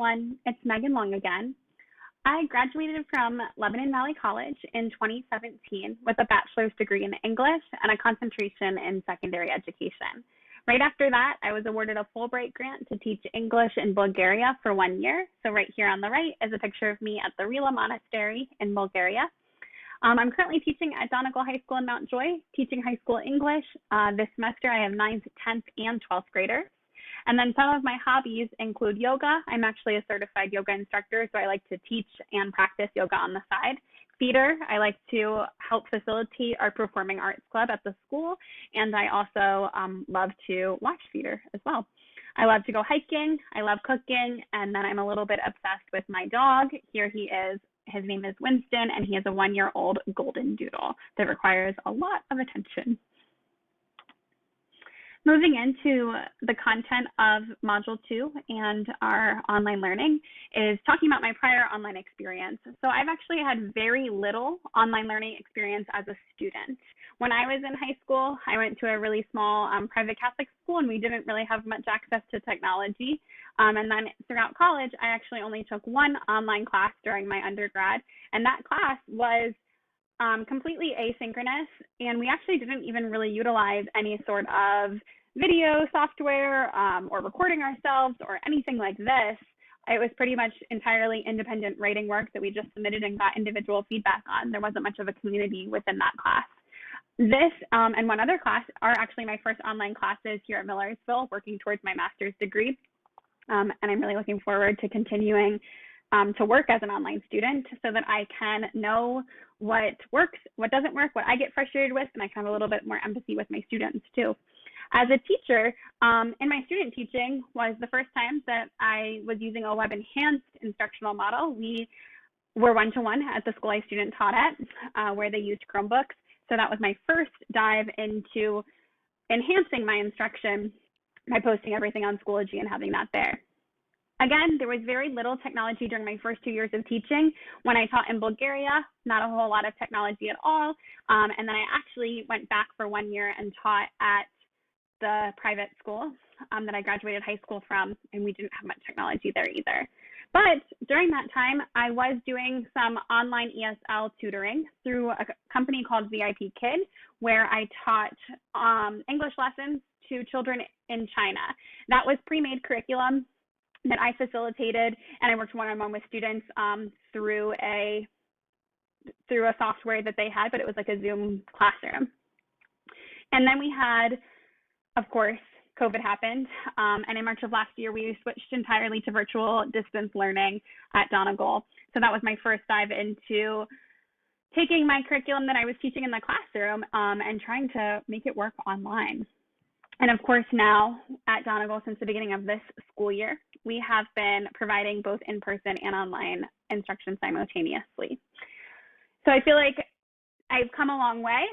everyone. It's Megan Long again. I graduated from Lebanon Valley College in 2017 with a bachelor's degree in English and a concentration in secondary education. Right after that, I was awarded a Fulbright grant to teach English in Bulgaria for 1 year. So right here on the right is a picture of me at the Rila Monastery in Bulgaria. I'm currently teaching at Donegal High School in Mount Joy, teaching high school English. This semester, I have 9th, 10th, and 12th graders. And then some of my hobbies include yoga. I'm actually a certified yoga instructor, so I like to teach and practice yoga on the side. Theater, I like to help facilitate our performing arts club at the school, and I also love to watch theater as well. I love to go hiking, I love cooking, and then I'm a little bit obsessed with my dog. Here he is. His name is Winston, and he is a 1-year-old golden doodle that requires a lot of attention. Moving into the content of Module 2 and our online learning is talking about my prior online experience. So I've actually had very little online learning experience as a student. When I was in high school, I went to a really small private Catholic school, and we didn't really have much access to technology. And then throughout college, I actually only took one online class during my undergrad, and that class was completely asynchronous, and we actually didn't even really utilize any sort of video software or recording ourselves or anything like this. It was pretty much entirely independent writing work that we just submitted and got individual feedback on. There wasn't much of a community within that class. This and one other class are actually my first online classes here at Millersville, working towards my master's degree. And I'm really looking forward to continuing to work as an online student so that I can know what works, what doesn't work, what I get frustrated with, and I can have a little bit more empathy with my students too. As a teacher, in my student teaching was the first time that I was using a web-enhanced instructional model. We were one-to-one at the school I student taught at, where they used Chromebooks. So that was my first dive into enhancing my instruction by posting everything on Schoology and having that there. Again, there was very little technology during my first 2 years of teaching. When I taught in Bulgaria, not a whole lot of technology at all. And then I actually went back for 1 year and taught at the private school that I graduated high school from, and we didn't have much technology there either. But during that time, I was doing some online ESL tutoring through a company called VIP Kid, where I taught English lessons to children in China. That was pre-made curriculum that I facilitated, and I worked one-on-one with students through a software that they had, but it was like a Zoom classroom. And then we had, of course, COVID happened, and in March of last year, we switched entirely to virtual distance learning at Donegal. So that was my first dive into taking my curriculum that I was teaching in the classroom and trying to make it work online. And of course, now at Donegal, since the beginning of this school year, we have been providing both in-person and online instruction simultaneously. So I feel like I've come a long way,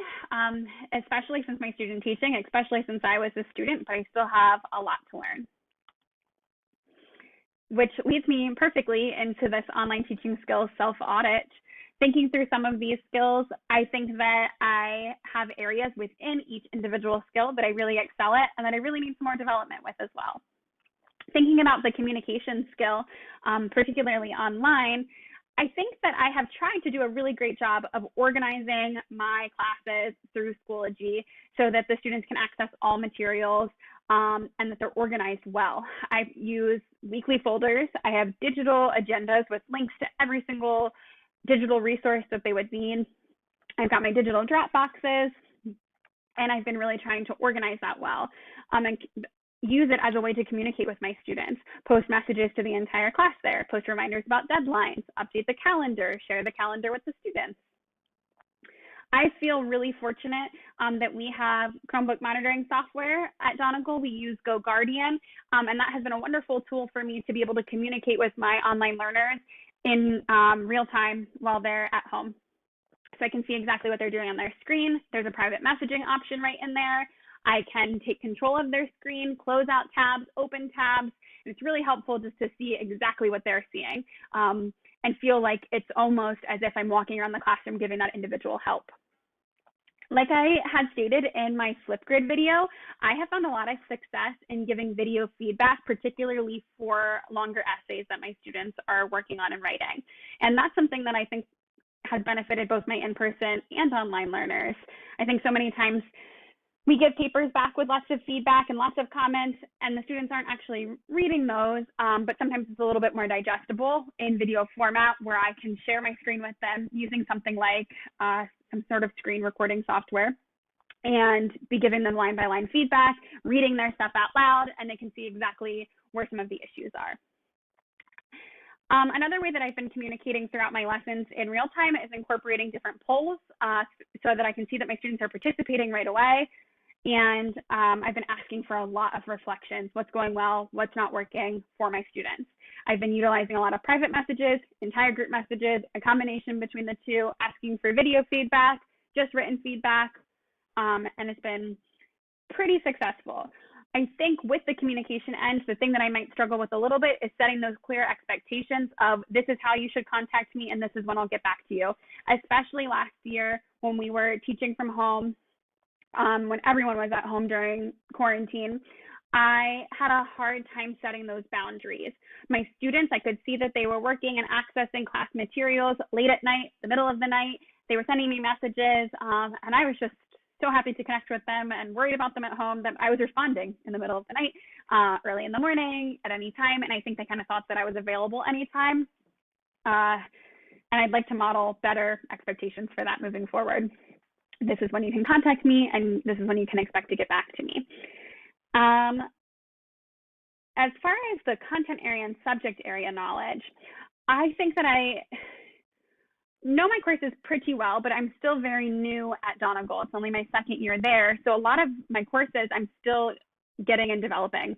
especially since my student teaching, especially since I was a student, but I still have a lot to learn. Which leads me perfectly into this online teaching skills self-audit. Thinking through some of these skills, I think that I have areas within each individual skill that I really excel at and that I really need some more development with as well. Thinking about the communication skill, particularly online, I think that I have tried to do a really great job of organizing my classes through Schoology so that the students can access all materials and that they're organized well. I use weekly folders. I have digital agendas with links to every single digital resource that they would need. I've got my digital drop boxes, and I've been really trying to organize that well and use it as a way to communicate with my students, post messages to the entire class there, post reminders about deadlines, update the calendar, share the calendar with the students. I feel really fortunate that we have Chromebook monitoring software at Donegal. We use GoGuardian, and that has been a wonderful tool for me to be able to communicate with my online learners in real time while they're at home. So I can see exactly what they're doing on their screen. There's a private messaging option right in there. I can take control of their screen, close out tabs, open tabs. It's really helpful just to see exactly what they're seeing and feel like it's almost as if I'm walking around the classroom giving that individual help. Like I had stated in my Flipgrid video, I have found a lot of success in giving video feedback, particularly for longer essays that my students are working on and writing. And that's something that I think has benefited both my in-person and online learners. I think so many times we give papers back with lots of feedback and lots of comments, and the students aren't actually reading those, but sometimes it's a little bit more digestible in video format where I can share my screen with them using something like some sort of screen recording software and be giving them line by line feedback, reading their stuff out loud, and they can see exactly where some of the issues are. Another way that I've been communicating throughout my lessons in real time is incorporating different polls so that I can see that my students are participating right away. And I've been asking for a lot of reflections, what's going well, what's not working for my students. I've been utilizing a lot of private messages, entire group messages, a combination between the two, asking for video feedback, just written feedback, and it's been pretty successful. I think with the communication end, the thing that I might struggle with a little bit is setting those clear expectations of this is how you should contact me and this is when I'll get back to you, especially last year when we were teaching from home. When everyone was at home during quarantine, I had a hard time setting those boundaries. My students, I could see that they were working and accessing class materials late at night, the middle of the night. They were sending me messages, and I was just so happy to connect with them and worried about them at home that I was responding in the middle of the night, early in the morning, at any time. And I think they kind of thought that I was available anytime. And I'd like to model better expectations for that moving forward. This is when you can contact me, and this is when you can expect to get back to me. As far as the content area and subject area knowledge, I think that I know my courses pretty well, but I'm still very new at Donegal. It's only my second year there. So a lot of my courses I'm still getting and developing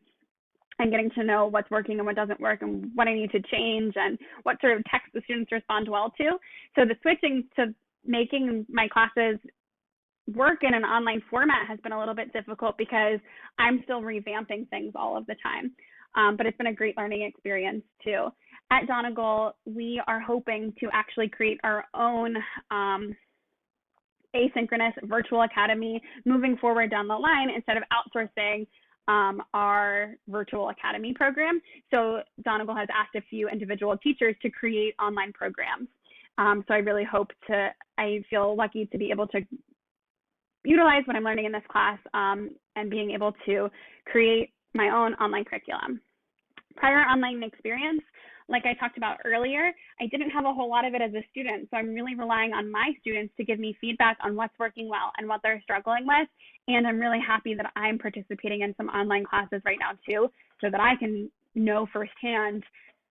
and getting to know what's working and what doesn't work and what I need to change and what sort of text the students respond well to. So the switching to making my classes work in an online format has been a little bit difficult because I'm still revamping things all of the time. But it's been a great learning experience too. At Donegal, we are hoping to actually create our own asynchronous virtual academy moving forward down the line instead of outsourcing our virtual academy program. So Donegal has asked a few individual teachers to create online programs. So I really hope I feel lucky to be able to utilize what I'm learning in this class and being able to create my own online curriculum. Prior online experience, like I talked about earlier, I didn't have a whole lot of it as a student, so I'm really relying on my students to give me feedback on what's working well and what they're struggling with, and I'm really happy that I'm participating in some online classes right now too, so that I can know firsthand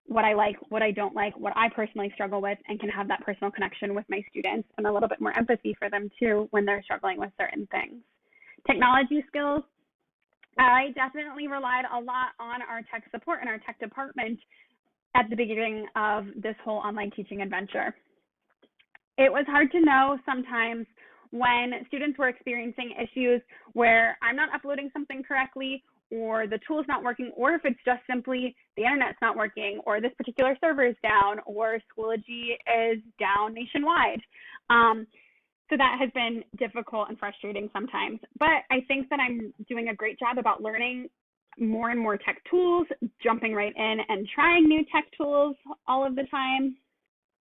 what I like, what I don't like, what I personally struggle with, and can have that personal connection with my students and a little bit more empathy for them too when they're struggling with certain things. Technology skills, I definitely relied a lot on our tech support and our tech department at the beginning of this whole online teaching adventure. It was hard to know sometimes when students were experiencing issues where I'm not uploading something correctly, or the tool's not working, or if it's just simply the internet's not working, or this particular server is down, or Schoology is down nationwide. So that has been difficult and frustrating sometimes. But I think that I'm doing a great job about learning more and more tech tools, jumping right in and trying new tech tools all of the time.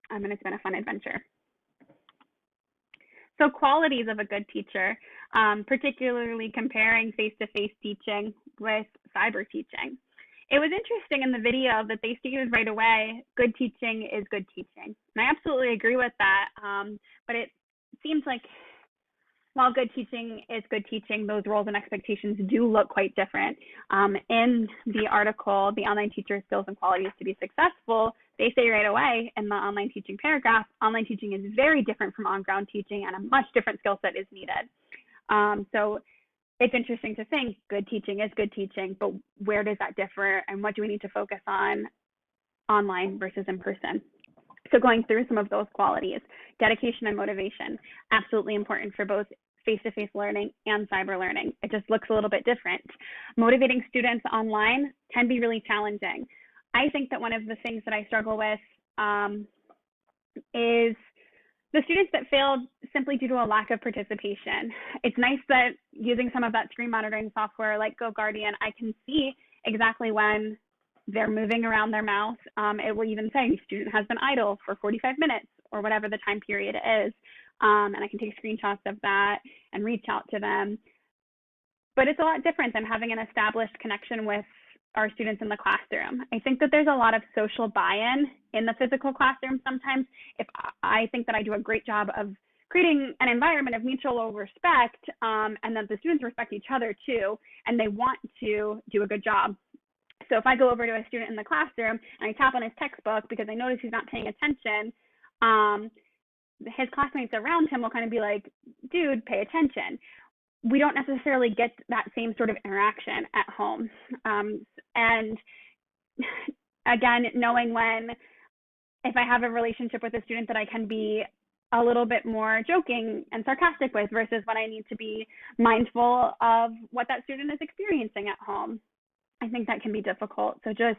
And it's been a fun adventure. So qualities of a good teacher, particularly comparing face-to-face teaching with cyber teaching. It was interesting in the video that they stated right away, good teaching is good teaching. And I absolutely agree with that, but it seems like while good teaching is good teaching, those roles and expectations do look quite different. In the article, The Online Teacher Skills and Qualities to be Successful, they say right away in the online teaching paragraph, online teaching is very different from on-ground teaching and a much different skill set is needed. So it's interesting to think good teaching is good teaching, but where does that differ and what do we need to focus on online versus in person? So going through some of those qualities, dedication and motivation, absolutely important for both face-to-face learning and cyber learning. It just looks a little bit different. Motivating students online can be really challenging. I think that one of the things that I struggle with is The students that failed simply due to a lack of participation. It's nice that using some of that screen monitoring software like GoGuardian, I can see exactly when they're moving around their mouse. It will even say student has been idle for 45 minutes or whatever the time period is. And I can take screenshots of that and reach out to them. But it's a lot different than having an established connection with our students in the classroom. I think that there's a lot of social buy-in in the physical classroom sometimes. If I think that I do a great job of creating an environment of mutual respect, and that the students respect each other too, and they want to do a good job. So if I go over to a student in the classroom and I tap on his textbook because I notice he's not paying attention, his classmates around him will kind of be like, dude, pay attention. We don't necessarily get that same sort of interaction at home. And again, knowing when, if I have a relationship with a student that I can be a little bit more joking and sarcastic with versus when I need to be mindful of what that student is experiencing at home. I think that can be difficult. So just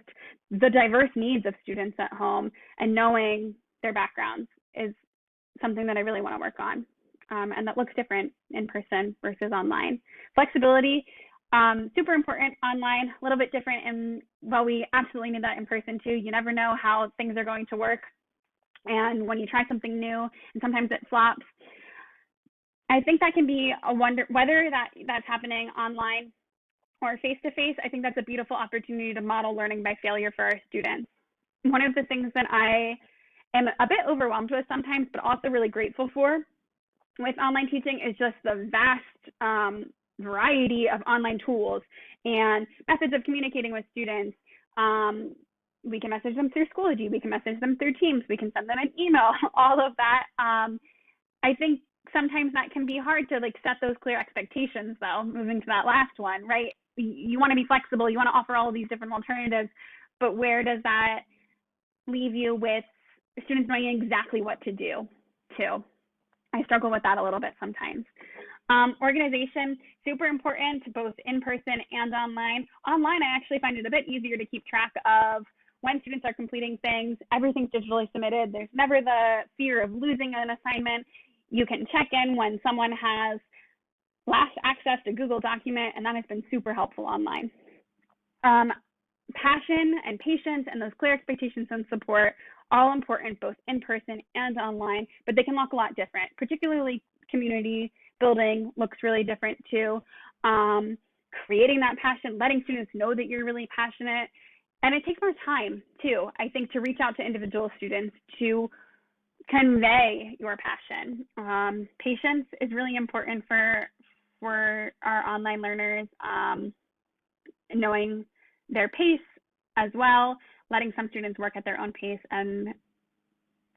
the diverse needs of students at home and knowing their backgrounds is something that I really want to work on. And that looks different in person versus online. Flexibility, super important online, a little bit different. And while we absolutely need that in person too, you never know how things are going to work. And when you try something new and sometimes it flops, I think that can be a wonder, whether that's happening online or face-to-face. I think that's a beautiful opportunity to model learning by failure for our students. One of the things that I am a bit overwhelmed with sometimes, but also really grateful for with online teaching is just the vast variety of online tools and methods of communicating with students. We can message them through Schoology, we can message them through Teams, we can send them an email, all of that. I think sometimes that can be hard to like set those clear expectations though, moving to that last one, right? You want to be flexible, you want to offer all of these different alternatives, but where does that leave you with students knowing exactly what to do too? I struggle with that a little bit sometimes. Organization, super important, both in person and online. Online, I actually find it a bit easier to keep track of when students are completing things. Everything's digitally submitted. There's never the fear of losing an assignment. You can check in when someone has last access to Google document, and that has been super helpful online. Passion and patience and those clear expectations and support, all important both in person and online, but they can look a lot different. Particularly community building looks really different too. Creating that passion, letting students know that you're really passionate. And it takes more time too, I think, to reach out to individual students to convey your passion. Patience is really important for our online learners, knowing their pace as well, letting some students work at their own pace and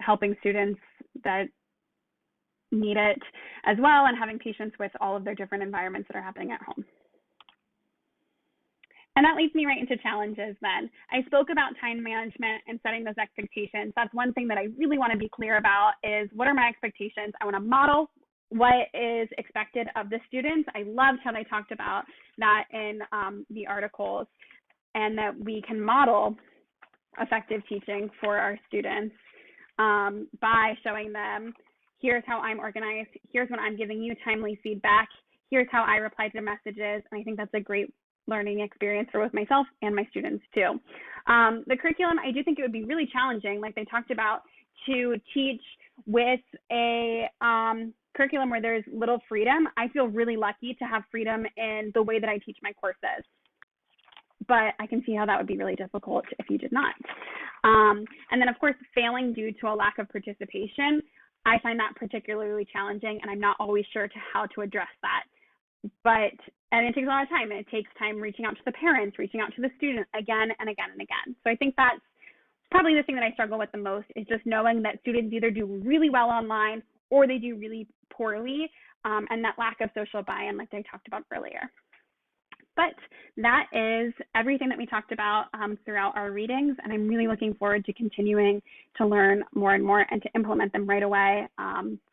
helping students that need it as well, and having patience with all of their different environments that are happening at home. And that leads me right into challenges then. I spoke about time management and setting those expectations. That's one thing that I really want to be clear about is what are my expectations? I want to model what is expected of the students. I loved how they talked about that in the articles, and that we can model effective teaching for our students by showing them, here's how I'm organized, here's when I'm giving you timely feedback, here's how I reply to messages. And I think that's a great learning experience for both myself and my students too. The curriculum, I do think it would be really challenging, like they talked about, to teach with a curriculum where there's little freedom. I feel really lucky to have freedom in the way that I teach my courses, but I can see how that would be really difficult if you did not. And then of course, failing due to a lack of participation, I find that particularly challenging, and I'm not always sure how to address that. And it takes a lot of time. It takes time reaching out to the parents, reaching out to the student again and again and again. So I think that's probably the thing that I struggle with the most, is just knowing that students either do really well online or they do really poorly, and that lack of social buy-in like I talked about earlier. But that is everything that we talked about throughout our readings, and I'm really looking forward to continuing to learn more and more and to implement them right away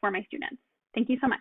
for my students. Thank you so much.